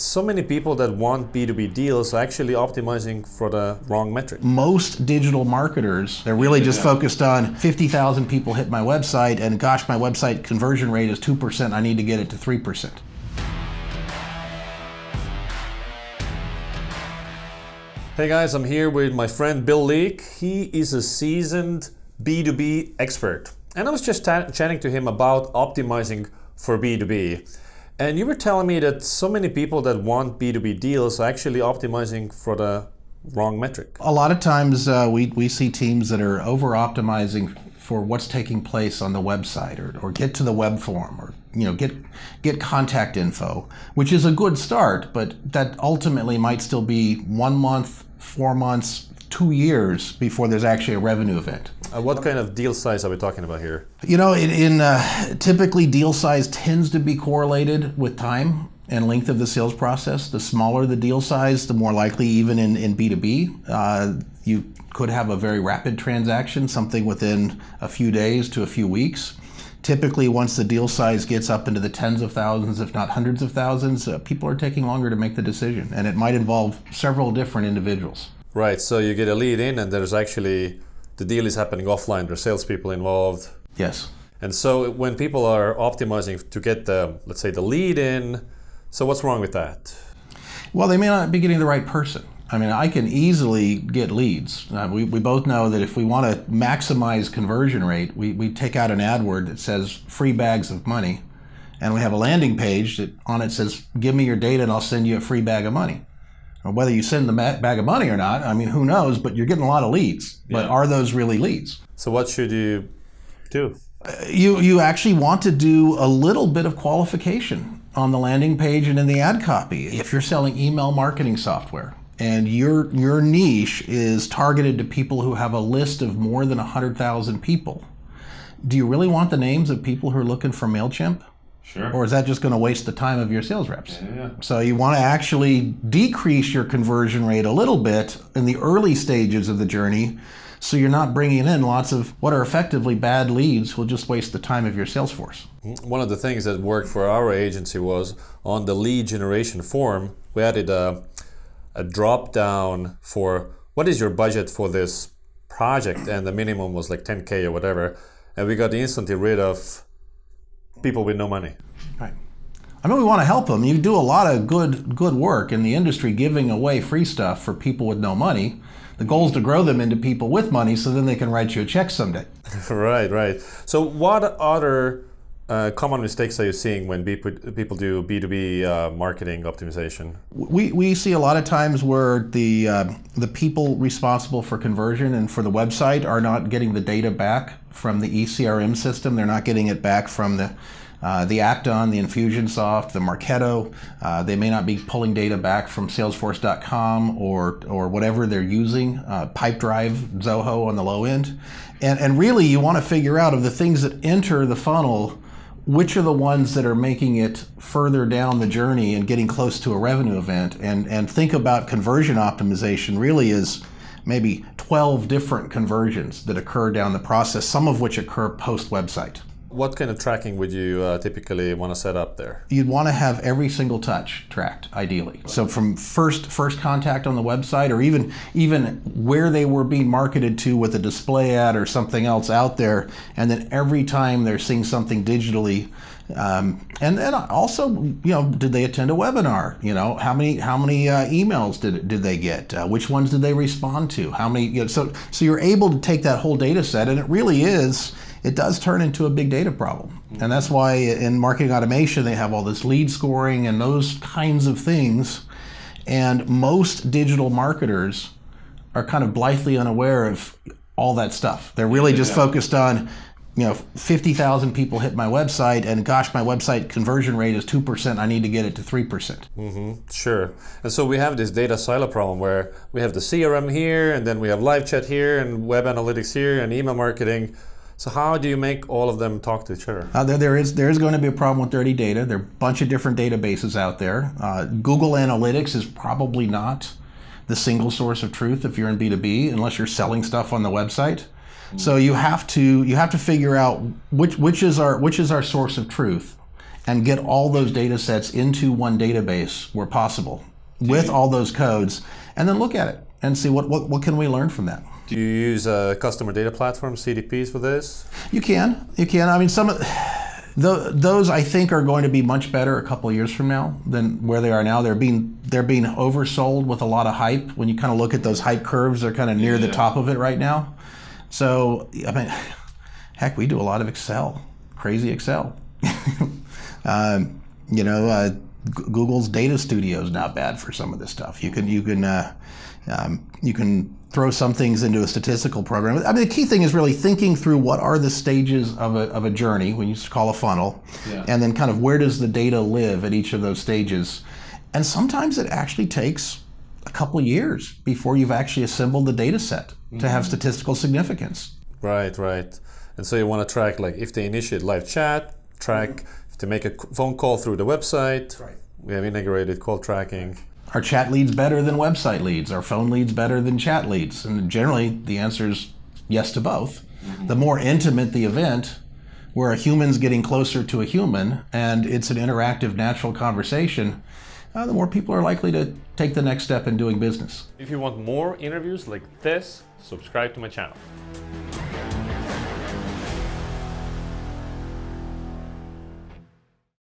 So many people that want B2B deals are actually optimizing for the wrong metric. Most digital marketers, they're really just focused on 50,000 people hit my website and gosh, my website conversion rate is 2%, I need to get it to 3%. Hey guys, I'm here with my friend Bill Leake. He is a seasoned B2B expert. And I was just chatting to him about optimizing for B2B. And you were telling me that so many people that want B2B deals are actually optimizing for the wrong metric. A lot of times we see teams that are over-optimizing for what's taking place on the website or get to the web form or get contact info, which is a good start, but that ultimately might still be 1 month, 4 months, 2 years before there's actually a revenue event. What kind of deal size are we talking about here? Typically deal size tends to be correlated with time and length of the sales process. The smaller the deal size, the more likely, even in B2B, you could have a very rapid transaction, something within a few days to a few weeks. Typically, once the deal size gets up into the tens of thousands, if not hundreds of thousands, people are taking longer to make the decision, and it might involve several different individuals. Right, so you get a lead in and there's actually, the deal is happening offline, there's salespeople involved. Yes. And so when people are optimizing to get the, let's say, the lead in, so what's wrong with that? Well, they may not be getting the right person. I mean, I can easily get leads. We both know that if we want to maximize conversion rate, we take out an AdWord that says free bags of money, and we have a landing page that on it says, give me your data and I'll send you a free bag of money. Or whether you send the bag of money or not, I mean, who knows, but you're getting a lot of leads. But are those really leads? So what should you do? You actually want to do a little bit of qualification on the landing page and in the ad copy. If you're selling email marketing software and your niche is targeted to people who have a list of more than 100,000 people, do you really want the names of people who are looking for MailChimp? Sure. Or is that just going to waste the time of your sales reps? Yeah. So you want to actually decrease your conversion rate a little bit in the early stages of the journey, so you're not bringing in lots of what are effectively bad leads who will just waste the time of your sales force. One of the things that worked for our agency was on the lead generation form, we added a drop down for what is your budget for this project, and the minimum was like 10K or whatever, and we got instantly rid of people with no money. Right. I mean, we want to help them. You do a lot of good work in the industry giving away free stuff for people with no money. The goal is to grow them into people with money so then they can write you a check someday. Right. So what other common mistakes are you seeing when people do B2B marketing optimization? We see a lot of times where the people responsible for conversion and for the website are not getting the data back from the eCRM system. They're not getting it back from the Acton, the Infusionsoft, the Marketo. They may not be pulling data back from Salesforce.com or whatever they're using, Pipedrive, Zoho on the low end. And really you want to figure out of the things that enter the funnel, which are the ones that are making it further down the journey and getting close to a revenue event. And think about conversion optimization really is maybe 12 different conversions that occur down the process, some of which occur post-website. What kind of tracking would you typically want to set up there? You'd want to have every single touch tracked, ideally. So from first contact on the website, or even where they were being marketed to with a display ad or something else out there, and then every time they're seeing something digitally. And then also, did they attend a webinar? How many emails did they get? Which ones did they respond to? How many? So you're able to take that whole data set, and it does turn into a big data problem. And that's why in marketing automation, they have all this lead scoring and those kinds of things. And most digital marketers are kind of blithely unaware of all that stuff. They're really just focused on, 50,000 people hit my website and gosh, my website conversion rate is 2%, I need to get it to 3%. Sure. And so we have this data silo problem where we have the CRM here, and then we have live chat here, and web analytics here, and email marketing. So how do you make all of them talk to each other? There is going to be a problem with dirty data. There are a bunch of different databases out there. Google Analytics is probably not the single source of truth if you're in B2B, unless you're selling stuff on the website. So you have to figure out which is our source of truth, and get all those data sets into one database where possible with all those codes, and then look at it and see what can we learn from that. Do you use customer data platform, CDPs, for this? You can. I mean, some of those I think are going to be much better a couple of years from now than where they are now. They're being oversold with a lot of hype. When you kind of look at those hype curves, they're kind of near the top of it right now. So, I mean, heck, we do a lot of Excel, crazy Excel. Google's Data Studio is not bad for some of this stuff. You can throw some things into a statistical program. I mean, the key thing is really thinking through what are the stages of a journey, when you call a funnel, and then kind of where does the data live at each of those stages. And sometimes it actually takes a couple of years before you've actually assembled the data set to have statistical significance. Right. And so you want to track, like, if they initiate live chat, track if they make a phone call through the website. Right. We have integrated call tracking. Are chat leads better than website leads? Are phone leads better than chat leads? And generally, the answer is yes to both. The more intimate the event, where a human's getting closer to a human, and it's an interactive, natural conversation, the more people are likely to take the next step in doing business. If you want more interviews like this, subscribe to my channel.